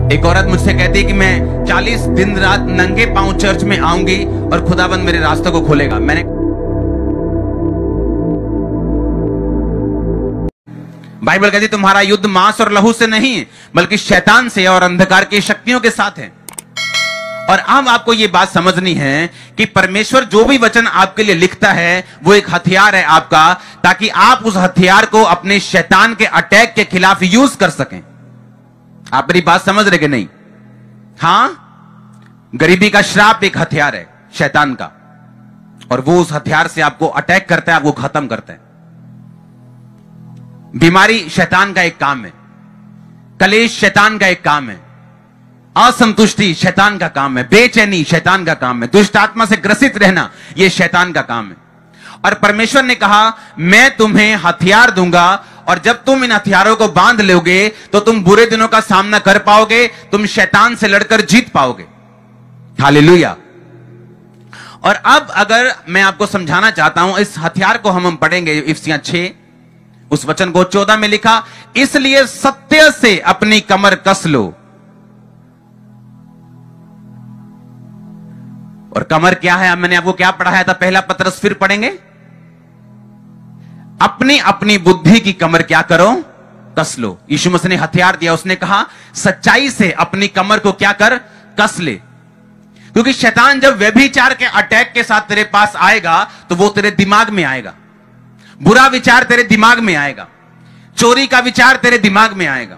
एक औरत मुझसे कहती है कि मैं 40 दिन रात नंगे पांव चर्च में आऊंगी और खुदाबंद मेरे रास्तों को खोलेगा। मैंने बाइबल कहती तुम्हारा युद्ध मांस और लहू से नहीं बल्कि शैतान से और अंधकार की शक्तियों के साथ है। और अब आपको यह बात समझनी है कि परमेश्वर जो भी वचन आपके लिए लिखता है वो एक हथियार है आपका, ताकि आप उस हथियार को अपने शैतान के अटैक के खिलाफ यूज कर सकें। आप मेरी बात समझ रहे कि नहीं? हां, गरीबी का श्राप एक हथियार है शैतान का, और वो उस हथियार से आपको अटैक करता है, आपको खत्म करता है। बीमारी शैतान का एक काम है, कलेश शैतान का एक काम है, असंतुष्टि शैतान का काम है, बेचैनी शैतान का काम है, दुष्ट आत्मा से ग्रसित रहना यह शैतान का काम है। और परमेश्वर ने कहा मैं तुम्हें हथियार दूंगा, और जब तुम इन हथियारों को बांध लोगे तो तुम बुरे दिनों का सामना कर पाओगे, तुम शैतान से लड़कर जीत पाओगे। हालेलुया। और अब अगर मैं आपको समझाना चाहता हूं, इस हथियार को हम पढ़ेंगे इफिसियों 6 उस वचन को 14 में लिखा, इसलिए सत्य से अपनी कमर कस लो। और कमर क्या है? मैंने आपको क्या पढ़ाया था? पहला पत्रस, फिर पढ़ेंगे। अपनी अपनी बुद्धि की कमर क्या करो? कस लो। यीशु मसीह ने हथियार दिया, उसने कहा सच्चाई से अपनी कमर को क्या कर? कस ले। क्योंकि शैतान जब व्यभिचार के अटैक के साथ तेरे पास आएगा तो वो तेरे दिमाग में आएगा, बुरा विचार तेरे दिमाग में आएगा, चोरी का विचार तेरे दिमाग में आएगा,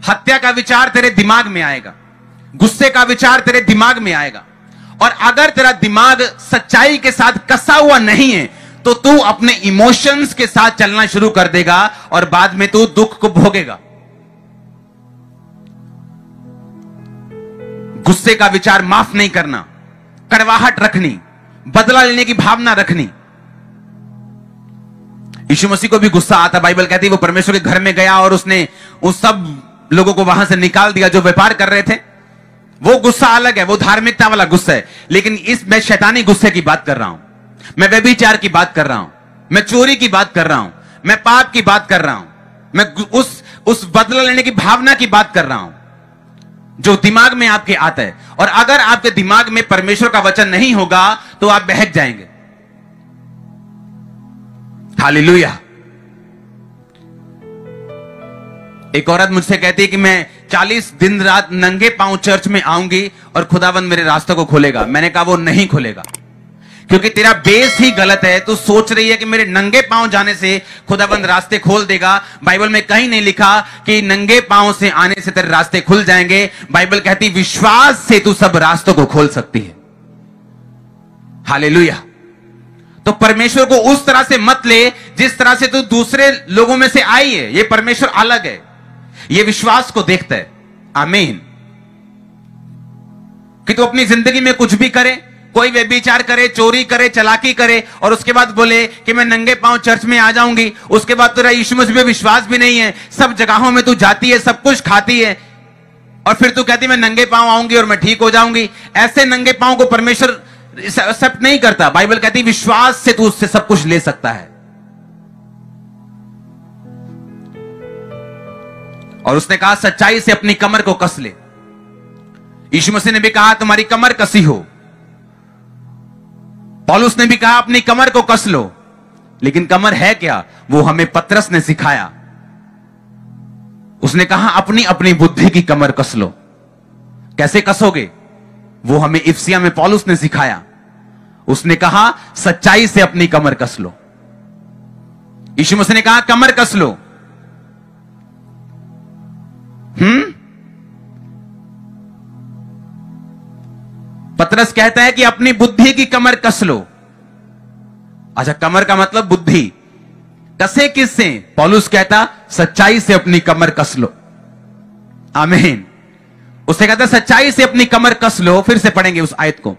हत्या का विचार तेरे दिमाग में आएगा, गुस्से का विचार तेरे दिमाग में आएगा। और अगर तेरा दिमाग सच्चाई के साथ कसा हुआ नहीं है तो तू अपने इमोशंस के साथ चलना शुरू कर देगा और बाद में तू दुख को भोगेगा। गुस्से का विचार माफ नहीं करना, कड़वाहट रखनी, बदला लेने की भावना रखनी। यीशु मसीह को भी गुस्सा आता, बाइबल कहती है वो परमेश्वर के घर में गया और उसने उस सब लोगों को वहां से निकाल दिया जो व्यापार कर रहे थे। वो गुस्सा अलग है, वो धार्मिकता वाला गुस्सा है। लेकिन मैं शैतानी गुस्से की बात कर रहा हूं, मैं व्यभिचार की बात कर रहा हूं, मैं चोरी की बात कर रहा हूं, मैं पाप की बात कर रहा हूं, मैं उस बदला लेने की भावना की बात कर रहा हूं जो दिमाग में आपके आता है। और अगर आपके दिमाग में परमेश्वर का वचन नहीं होगा तो आप बहक जाएंगे। हालेलुया। एक औरत मुझसे कहती है कि मैं 40 दिन रात नंगे पांव चर्च में आऊंगी और खुदावंद मेरे रास्तों को खोलेगा। मैंने कहा वो नहीं खोलेगा, क्योंकि तेरा बेस ही गलत है। तू सोच रही है कि मेरे नंगे पांव जाने से खुदावंद रास्ते खोल देगा। बाइबल में कहीं नहीं लिखा कि नंगे पांव से आने से तेरे रास्ते खुल जाएंगे। बाइबल कहती विश्वास से तू सब रास्तों को खोल सकती है। हालेलुया। तो परमेश्वर को उस तरह से मत ले जिस तरह से तू दूसरे लोगों में से आई है। ये परमेश्वर अलग है, ये विश्वास को देखता है। आमीन। कि तू अपनी जिंदगी में कुछ भी करे, कोई व्यभिचार करे, चोरी करे, चालाकी करे, और उसके बाद बोले कि मैं नंगे पांव चर्च में आ जाऊंगी। उसके बाद तेरा यीशु मसीह में विश्वास भी नहीं है, सब जगहों में तू जाती है, सब कुछ खाती है, और फिर तू कहती मैं नंगे पांव आऊंगी और मैं ठीक हो जाऊंगी। ऐसे नंगे पांव को परमेश्वर एक्सेप्ट नहीं करता। बाइबल कहती विश्वास से तू उससे सब कुछ ले सकता है। और उसने कहा सच्चाई से अपनी कमर को कस ले। यीशु मसीह ने भी कहा तुम्हारी कमर कसी हो। पौलुस ने भी कहा अपनी कमर को कस लो। लेकिन कमर है क्या? वो हमें पतरस ने सिखाया। उसने कहा अपनी अपनी बुद्धि की कमर कस लो। कैसे कसोगे? वो हमें इफिसियों में पौलुस ने सिखाया। उसने कहा सच्चाई से अपनी कमर कस लो। यीशु मसीह ने कहा कमर कस लो। पतरस कहता है कि अपनी बुद्धि की कमर कस लो। अच्छा, कमर का मतलब बुद्धि। कसे किससे? पौलुस कहता सच्चाई से अपनी कमर कस लो। आमीन। उसने कहता सच्चाई से अपनी कमर कस लो। फिर से पढ़ेंगे उस आयत को।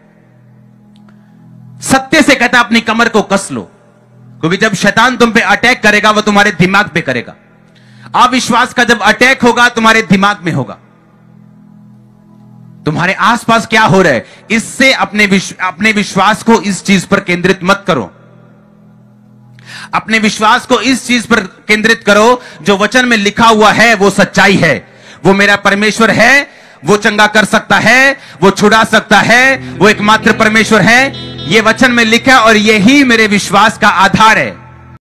सत्य से कहता अपनी कमर को कस लो, क्योंकि जब शैतान तुम पे अटैक करेगा वो तुम्हारे दिमाग पे करेगा। अविश्वास का जब अटैक होगा तुम्हारे दिमाग में होगा। तुम्हारे आसपास क्या हो रहा है, इससे अपने विश्वास को इस चीज पर केंद्रित मत करो। अपने विश्वास को इस चीज पर केंद्रित करो जो वचन में लिखा हुआ है वो सच्चाई है, वो मेरा परमेश्वर है वो चंगा कर सकता है, वो छुड़ा सकता है, वो एकमात्र परमेश्वर है। ये वचन में लिखा है और यही मेरे विश्वास का आधार है।